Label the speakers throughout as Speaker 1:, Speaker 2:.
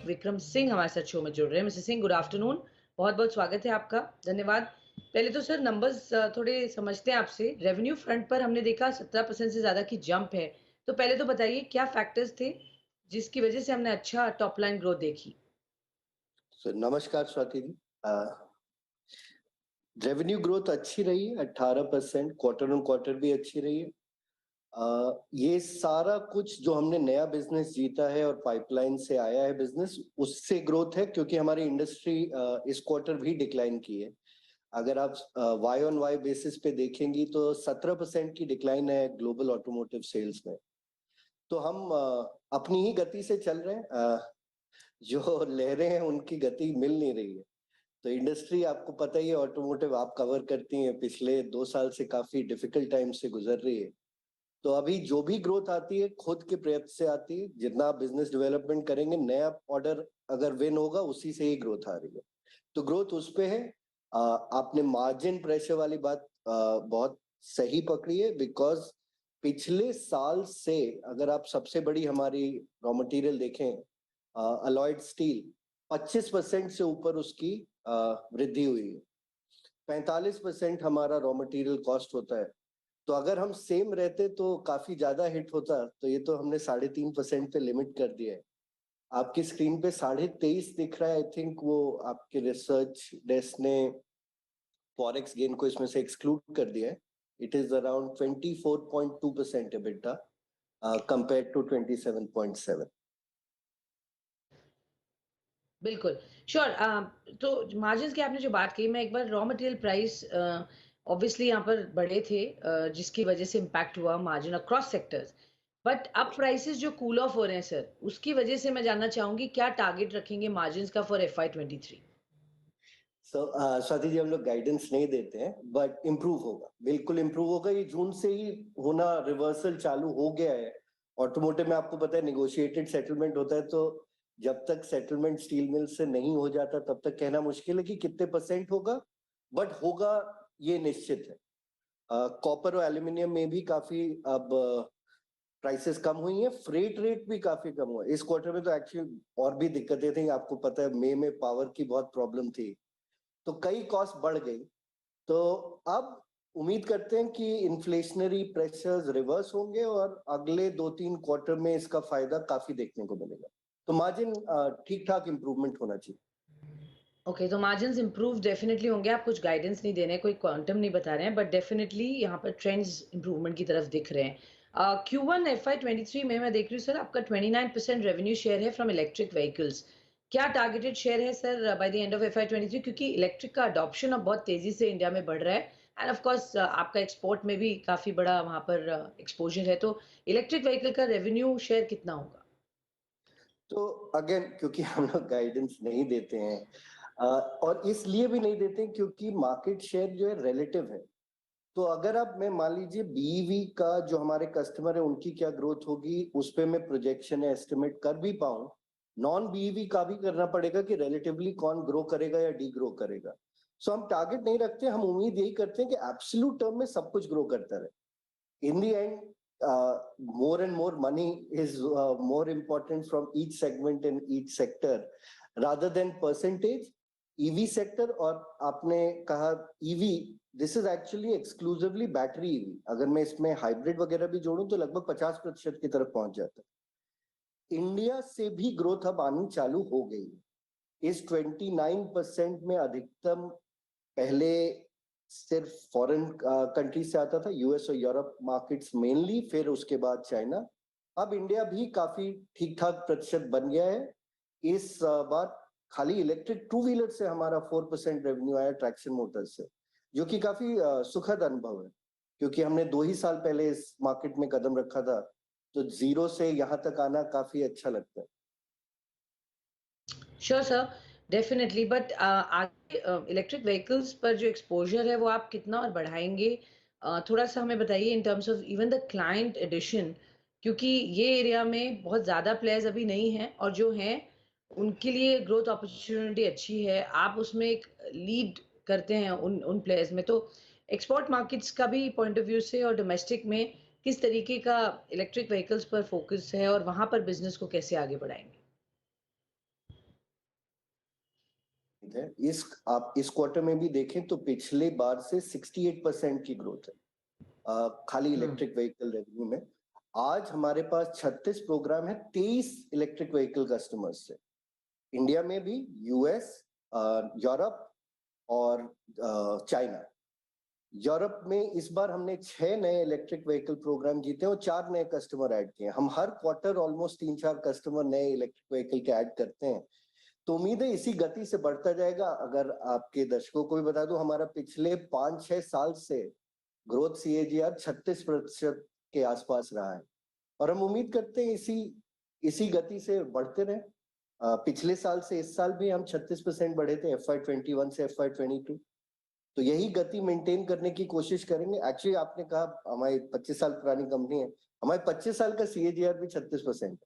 Speaker 1: विक्रम सिंह हमारे साथ शो में जुड़ रहे हैं। मिस्टर सिंह, गुड आफ्टरनून, बहुत-बहुत स्वागत है आपका, धन्यवाद। पहले तो सर नंबर्स थोड़े समझते हैं आपसे। रेवेन्यू फ्रंट पर हमने देखा 17% से ज़्यादा की जंप है। तो पहले तो बताइए क्या फैक्टर्स थे, जिसकी वजह से हमने अच्छा टॉप लाइन ग्रोथ देखी?
Speaker 2: नमस्कार स्वाति जी। रेवेन्यू ग्रोथ अच्छी रही है, 18%, क्वार्टर ऑन क्वार्टर भी अच्छी रही है। ये सारा कुछ जो हमने नया बिजनेस जीता है और पाइपलाइन से आया है बिजनेस, उससे ग्रोथ है, क्योंकि हमारी इंडस्ट्री इस क्वार्टर भी डिक्लाइन की है। अगर आप वाई ऑन वाई बेसिस पे देखेंगी तो 17% की डिक्लाइन है ग्लोबल ऑटोमोटिव सेल्स में। तो हम अपनी ही गति से चल रहे हैं, जो लहरें हैं उनकी गति मिल नहीं रही है। तो इंडस्ट्री आपको पता ही है, ऑटोमोटिव आप कवर करती हैं, पिछले 2 साल से काफी डिफिकल्ट टाइम से गुजर रही है। तो अभी जो भी ग्रोथ आती है खुद के प्रयत्न से आती है। जितना आप बिजनेस डेवलपमेंट करेंगे, नया ऑर्डर अगर विन होगा उसी से ही ग्रोथ आ रही है। तो ग्रोथ उस पे है। आपने मार्जिन प्रेशर वाली बात बहुत सही पकड़ी है, बिकॉज पिछले साल से अगर आप सबसे बड़ी हमारी रॉ मटेरियल देखें, अलॉयड स्टील, 25% से ऊपर उसकी वृद्धि हुई है। 45% हमारा रॉ मटेरियल कॉस्ट होता है। तो अगर हम सेम रहते तो काफी ज्यादा हिट होता। तो ये तो हमने 3.5% पे लिमिट कर दिया है। आपकी स्क्रीन पे 23.5 दिख रहा है। आई थिंक वो आपके रिसर्च डेस्क ने फॉरेक्स गेन को इसमें से एक्सक्लूड कर दिया है। It is around 24.2% EBITDA compare to 27.7।
Speaker 1: बिल्कुल, श्योर। तो मार्जिन्स की आपने जो बात की, मैं एक बार रॉ मटेरियल प्राइस ऑब्वियसली यहाँ पर बढ़े थे, जिसकी वजह से इम्पैक्ट हुआ मार्जिन अक्रॉस सेक्टर्स। बट अब प्राइसेस जो कूल ऑफ हो रहे हैं सर, उसकी वजह से मैं जानना चाहूंगी क्या टारगेट रखेंगे मार्जिन्स का फॉर FY23?
Speaker 2: स्वाति जी, हम लोग गाइडेंस नहीं देते हैं, बट इम्प्रूव होगा, बिल्कुल इम्प्रूव होगा। ये जून से ही होना, रिवर्सल चालू हो गया है। ऑटोमोटिव में आपको पता है निगोशिएटेड सेटलमेंट होता है, तो जब तक सेटलमेंट स्टील मिल से नहीं हो जाता तब तक कहना मुश्किल है कि कितने परसेंट होगा, बट होगा ये निश्चित है। कॉपर और एल्यूमिनियम में भी काफी अब प्राइसेस कम हुई है। फ्रेट रेट भी काफी कम हुआ है इस क्वार्टर में। तो एक्चुअली और भी दिक्कतें थी, आपको पता है मई में पावर की बहुत प्रॉब्लम थी, तो कई कॉस्ट बढ़ गई। तो अब उम्मीद करते हैं कि इन्फ्लेशनरी प्रेशर्स रिवर्स होंगे और अगले 2-3 क्वार्टर में इसका फायदा काफी देखने को मिलेगा। तो मार्जिन ठीक ठाक इंप्रूवमेंट होना चाहिए।
Speaker 1: ओके, तो मार्जिन्स इंप्रूव डेफिनेटली होंगे। आप कुछ गाइडेंस नहीं दे रहे हैं, कोई क्वांटम नहीं बता रहे हैं, बट डेफिनेटली यहाँ पर ट्रेंड्स इंप्रूवमेंट की तरफ दिख रहे हैं। Q1 FY23 में मैं देख रही हूँ सर, आपका 29% रेवेन्यू शेयर है फ्रॉम इलेक्ट्रिक व्हीकल्स। क्या टारगेटेड शेयर है sir by the end of FY23? क्योंकि इलेक्ट्रिक का अडॉप्शन अब बहुत तेजी से इंडिया में बढ़ रहा है, एंड ऑफ कोर्स आपका एक्सपोर्ट में भी काफी बड़ा वहां पर एक्सपोजर है। तो इलेक्ट्रिक व्हीकल का रेवेन्यू शेयर कितना होगा?
Speaker 2: तो अगेन, क्योंकि हम लोग गाइडेंस नहीं देते हैं, और इसलिए भी नहीं देते हैं क्योंकि मार्केट शेयर जो है रिलेटिव है। तो अगर आप, मैं मान लीजिए बीईवी का जो हमारे कस्टमर है उनकी क्या ग्रोथ होगी, उस पे मैं प्रोजेक्शन एस्टिमेट कर भी पाऊं, नॉन बीईवी का भी करना पड़ेगा कि रिलेटिवली कौन ग्रो करेगा या डी ग्रो करेगा। सो हम टारगेट नहीं रखते, हम उम्मीद यही करते हैं कि एब्सोल्यूट टर्म में सब कुछ ग्रो करता रहे। इन दी and more and more money is more important from each segment in each sector rather than percentage. EV sector, और आपने कहा EV, this is actually exclusively battery EV। अगर मैं इसमें हाइब्रिड वगैरह भी जोड़ूं तो लगभग 50% की तरफ पहुंच जाता है। इंडिया से भी ग्रोथ अब आनी चालू हो गई है। इस 29% में अधिकतम पहले सिर्फ फॉरेन कंट्री से आता था, यूएस और यूरोप मार्केट्स मेनली, फिर उसके बाद चाइना। अब इंडिया भी काफी ठीक ठाक प्रतिशत बन गया है। इस बार खाली इलेक्ट्रिक टू व्हीलर से हमारा 4% रेवेन्यू आया ट्रैक्शन मोटर्स से, जो कि काफी सुखद अनुभव है, क्योंकि हमने 2 ही साल पहले इस मार्केट में कदम रखा था। तो जीरो से यहाँ तक आना काफी अच्छा लगता है।
Speaker 1: Sure sir, definitely. बट आगे इलेक्ट्रिक व्हीकल्स पर जो एक्सपोजर है वो आप कितना और बढ़ाएंगे? थोड़ा सा हमें बताइए in terms of even the client addition, क्योंकि ये एरिया में बहुत ज़्यादा प्लेयर्स अभी नहीं हैं, और जो हैं उनके लिए ग्रोथ अपॉर्चुनिटी अच्छी है। आप उसमें एक लीड करते हैं उन उन प्लेयर्स में। तो एक्सपोर्ट मार्केट्स का भी पॉइंट ऑफ व्यू से और डोमेस्टिक में किस तरीके का इलेक्ट्रिक व्हीकल्स पर फोकस है, और वहाँ पर बिजनेस को कैसे आगे बढ़ाएंगे?
Speaker 2: उम्मीद है। आप इस क्वार्टर में भी देखें तो पिछले बार से 68% की ग्रोथ है खाली इलेक्ट्रिक व्हीकल रेवेन्यू में। आज हमारे पास 36 प्रोग्राम है 23 इलेक्ट्रिक व्हीकल कस्टमर्स से, इंडिया में भी, यूएस, यूरोप और चाइना। यूरोप में इस बार हमने 6 नए इलेक्ट्रिक व्हीकल प्रोग्राम जीते और 4 नए कस्टमर ऐड किए। हम हर क्वार्टर ऑलमोस्ट 3-4 कस्टमर नए इलेक्ट्रिक व्हीकल के ऐड करते हैं, तो उम्मीद है इसी गति से बढ़ता जाएगा। अगर आपके दर्शकों को भी बता दूं, हमारा पिछले 5-6 साल से ग्रोथ CAGR 36% के आसपास रहा है और हम उम्मीद करते हैं इसी गति से बढ़ते रहे। पिछले साल से इस साल भी हम 36% बढ़े थे, FY21 से FY22। तो यही गति मेंटेन करने की कोशिश करेंगे। एक्चुअली आपने कहा हमारी 25 साल पुरानी कंपनी है, हमारे 25 साल का CAGR भी 36%।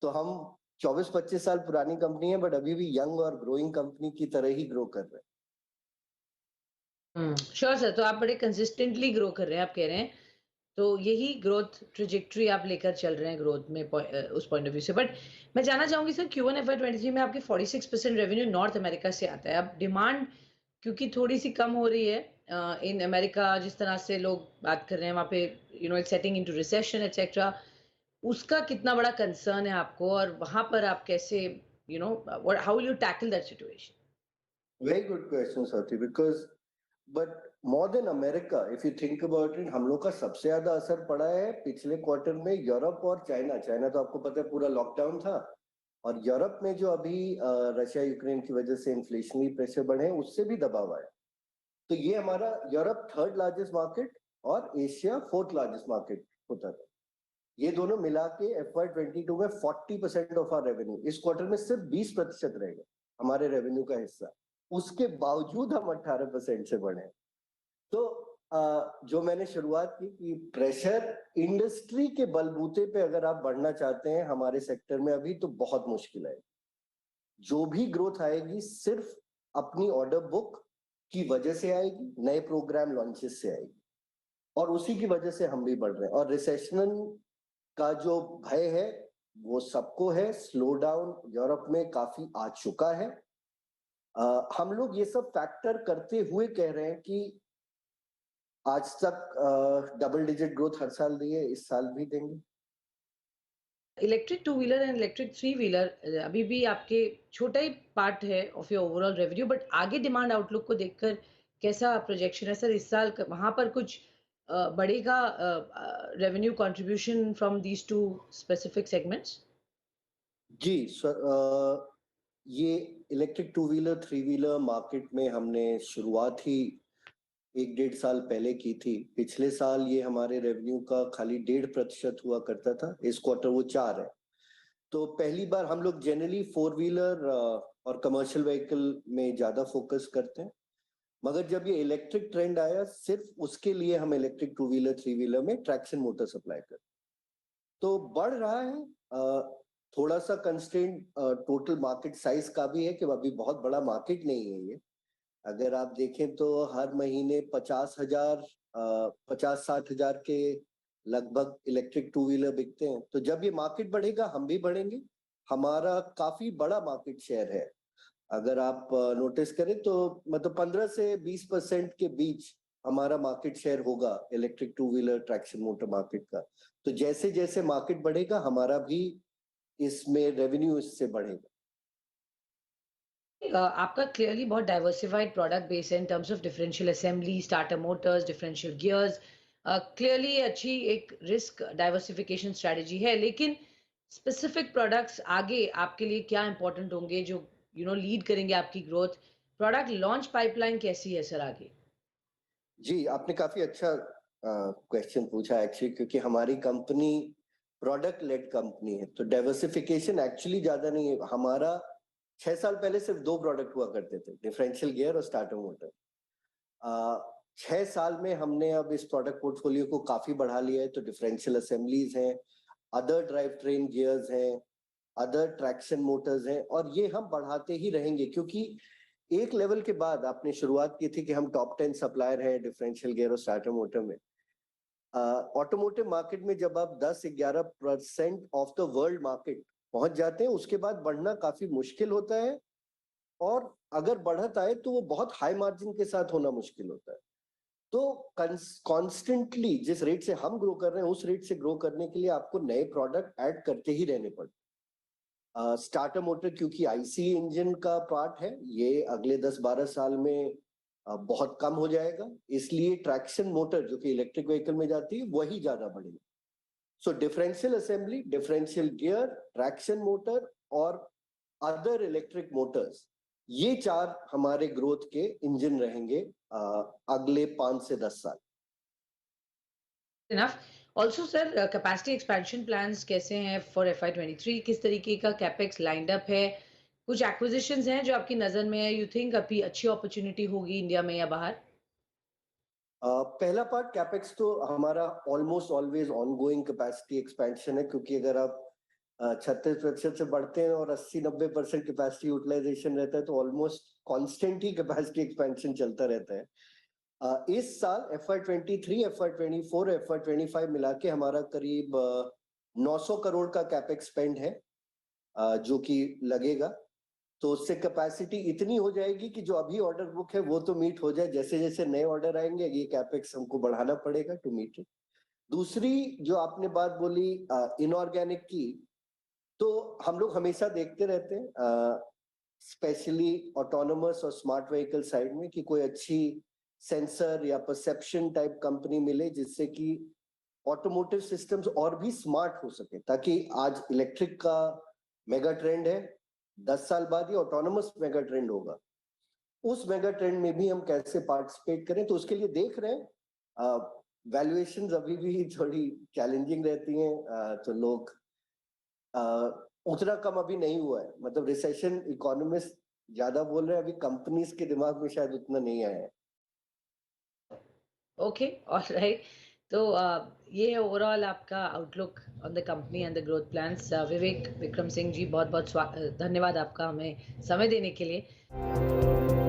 Speaker 2: तो हम 24-25 साल पुरानी कंपनी है, बट अभी भी यंग और ग्रोइंग कंपनी की तरह ही ग्रो कर रहे हैं।
Speaker 1: श्योर सर, तो आप बड़े कंसिस्टेंटली ग्रो कर रहे हैं, आप कह रहे हैं, तो यही ग्रोथ ट्रेजेक्टरी आप लेकर चल रहे हैं ग्रोथ में उस पॉइंट ऑफ व्यू से। बट मैं जानना चाहूंगी सर, Q1 FY23 में आपके 46% रेवेन्यू नॉर्थ अमेरिका से आता है। अब डिमांड क्योंकि थोड़ी सी कम हो रही है इन अमेरिका, जिस तरह से लोग बात कर रहे हैं वहाँ पे, it's setting into recession etcetera, उसका कितना बड़ा कंसर्न है आपको, और वहां पर आप कैसे, how will you tackle that situation?
Speaker 2: Very good question साथी, because but more than America if you think about it, हम लोग का सबसे ज्यादा असर पड़ा है पिछले क्वार्टर में यूरोप और चाइना। चाइना तो आपको पता है पूरा लॉकडाउन था, और यूरोप में जो अभी रशिया यूक्रेन की वजह से इन्फ्लेशनरी प्रेशर बढ़े, उससे भी दबाव आया। तो ये हमारा यूरोप 3rd लार्जेस्ट मार्केट और एशिया 4th लार्जेस्ट मार्केट होता था। ये दोनों मिला के FY22 में 40% ऑफ आर रेवेन्यू, इस क्वार्टर में सिर्फ 20% रहेगा हमारे रेवेन्यू का हिस्सा। उसके बावजूद हम 18% से बढ़े। तो जो मैंने शुरुआत की कि प्रेशर इंडस्ट्री के बलबूते पे अगर आप बढ़ना चाहते हैं हमारे सेक्टर में अभी, तो बहुत मुश्किल है। जो भी ग्रोथ आएगी सिर्फ अपनी ऑर्डर बुक की वजह से आएगी, नए प्रोग्राम लॉन्चेस से आएगी, और उसी की वजह से हम भी बढ़ रहे हैं। और रिसेशन का जो भय है वो सबको है, स्लो डाउन यूरोप में काफी आ चुका है। हम लोग ये सब फैक्टर करते हुए कह रहे हैं कि आज तक डबल डिजिट ग्रोथ हर साल दी है, इस साल भी देंगे।
Speaker 1: Electric two wheeler and electric three wheeler अभी भी आपके छोटा ही पार्ट है of your overall revenue, but आगे डिमांड आउटलुक को देखकर कैसा प्रोजेक्शन है सर इस साल? वहां पर कुछ बढ़ेगा revenue contribution from these two specific segments?
Speaker 2: जी सर, ये electric two wheeler three wheeler market में हमने शुरुआत ही 1-1.5 साल पहले की थी। पिछले साल ये हमारे रेवेन्यू का खाली 1.5% हुआ करता था, इस क्वार्टर वो 4 है। तो पहली बार हम लोग जनरली 4 व्हीलर और कमर्शियल व्हीकल में ज्यादा फोकस करते हैं, मगर जब ये इलेक्ट्रिक ट्रेंड आया, सिर्फ उसके लिए हम electric two wheeler three wheeler में ट्रैक्शन मोटर सप्लाई करते, तो बढ़ रहा है। थोड़ा सा कंस्ट्रेंट टोटल मार्केट साइज का भी है कि अभी बहुत बड़ा मार्केट नहीं है ये। अगर आप देखें तो हर महीने 50,000 के लगभग इलेक्ट्रिक टू व्हीलर बिकते हैं। तो जब ये मार्केट बढ़ेगा हम भी बढ़ेंगे। हमारा काफी बड़ा मार्केट शेयर है, अगर आप नोटिस करें तो मतलब 15 से 20% के बीच हमारा मार्केट शेयर होगा electric two wheeler traction motor market का। तो जैसे जैसे मार्केट बढ़ेगा हमारा भी इसमें रेवेन्यू इससे बढ़ेगा।
Speaker 1: आपका क्लियरली बहुत डाइवर्सिफाइड प्रोडक्ट बेस है इन terms of differential assembly, starter Motors, differential gears. Clearly अच्छी एक रिस्क डाइवर्सिफिकेशन स्ट्रेटजी है, लेकिन स्पेसिफिक प्रोडक्ट्स आगे आपके लिए क्या इंपॉर्टेंट होंगे जो लीड करेंगे आपकी ग्रोथ? प्रोडक्ट लॉन्च पाइपलाइन कैसी है सर आगे?
Speaker 2: जी, आपने काफी अच्छा क्वेश्चन पूछा एक्चुअली, क्योंकि हमारी कंपनी प्रोडक्ट लेड कंपनी है, तो डाइवर्सिफिकेशन एक्चुअली ज्यादा नहीं है हमारा। 6 साल पहले सिर्फ 2 प्रोडक्ट हुआ करते थे, डिफरेंशियल गियर और स्टार्टर मोटर। 6 साल में हमने अब इस प्रोडक्ट पोर्टफोलियो को काफी बढ़ा लिया है। तो डिफरेंशियल असेंबलीज हैं, अदर ड्राइव ट्रेन गियर्स हैं, अदर ट्रैक्शन मोटर्स हैं, और ये हम बढ़ाते ही रहेंगे, क्योंकि एक लेवल के बाद आपने शुरुआत की थी कि हम टॉप 10 सप्लायर हैं डिफरेंशियल गियर और स्टार्टर मोटर में। ऑटोमोटिव मार्केट में जब आप 10-11% ऑफ द वर्ल्ड मार्केट पहुंच जाते हैं, उसके बाद बढ़ना काफी मुश्किल होता है। और अगर बढ़त आए तो वो बहुत हाई मार्जिन के साथ होना मुश्किल होता है। तो कॉन्स्टेंटली जिस रेट से हम ग्रो कर रहे हैं उस रेट से ग्रो करने के लिए आपको नए प्रोडक्ट ऐड करते ही रहने पड़ते। स्टार्टर मोटर क्योंकि आईसी इंजन का पार्ट है, ये अगले 10-12 साल में बहुत कम हो जाएगा, इसलिए ट्रैक्शन मोटर जो कि इलेक्ट्रिक व्हीकल में जाती है वही ज्यादा बढ़ेगी। So differential assembly, differential gear, traction motor और अदर इलेक्ट्रिक मोटर्स, ये 4 हमारे ग्रोथ के इंजन रहेंगे अगले 5 से 10 साल।
Speaker 1: Enough. Also sir, capacity expansion plans कैसे हैं फॉर FY23? किस तरीके का कैपेक्स लाइंड अप है? कुछ एक्विजिशंस हैं जो आपकी नजर में है, यू थिंक अभी अच्छी अपॉर्चुनिटी होगी इंडिया में या बाहर?
Speaker 2: पहला पार्ट कैपेक्स तो हमारा almost always ongoing capacity expansion है, क्योंकि अगर आप 36% से बढ़ते हैं और 80-90% कैपेसिटी यूटिलाइजेशन रहता है तो ऑलमोस्ट कांस्टेंट ही कैपेसिटी एक्सपेंशन चलता रहता है। इस साल FY23, FY24, FY25 मिला के हमारा करीब 900 करोड़ का कैपेक्स स्पेंड है, जो कि लगेगा। तो उससे कैपेसिटी इतनी हो जाएगी कि जो अभी ऑर्डर बुक है वो तो मीट हो जाए, जैसे जैसे नए ऑर्डर आएंगे ये कैपेक्स हमको बढ़ाना पड़ेगा टू मीट इट। दूसरी जो आपने बात बोली इनऑर्गेनिक की, तो हम लोग हमेशा देखते रहते हैं स्पेशली ऑटोनोमस और स्मार्ट व्हीकल साइड में कि कोई अच्छी सेंसर या परसेप्शन टाइप कंपनी मिले जिससे कि ऑटोमोटिव सिस्टम्स और भी स्मार्ट हो सके, ताकि आज इलेक्ट्रिक का मेगा ट्रेंड है, 10 साल बाद ये ऑटोनोमस मेगा ट्रेंड होगा, उस मेगा ट्रेंड में भी हम कैसे पार्टिसिपेट करें, तो उसके लिए देख रहे हैं। वैल्यूएशंस अभी भी थोड़ी चैलेंजिंग रहती हैं, तो लोग उतना कम अभी नहीं हुआ है, मतलब रिसेशन इकोनॉमिस्ट ज्यादा बोल रहे हैं, अभी कंपनीज के दिमाग में शायद उतना नहीं आया है।
Speaker 1: Okay, alright. तो ये है ओवरऑल आपका outlook on the company and the growth plans. Vivek Vikram Singh ji, बहुत बहुत धन्यवाद आपका हमें समय देने के लिए।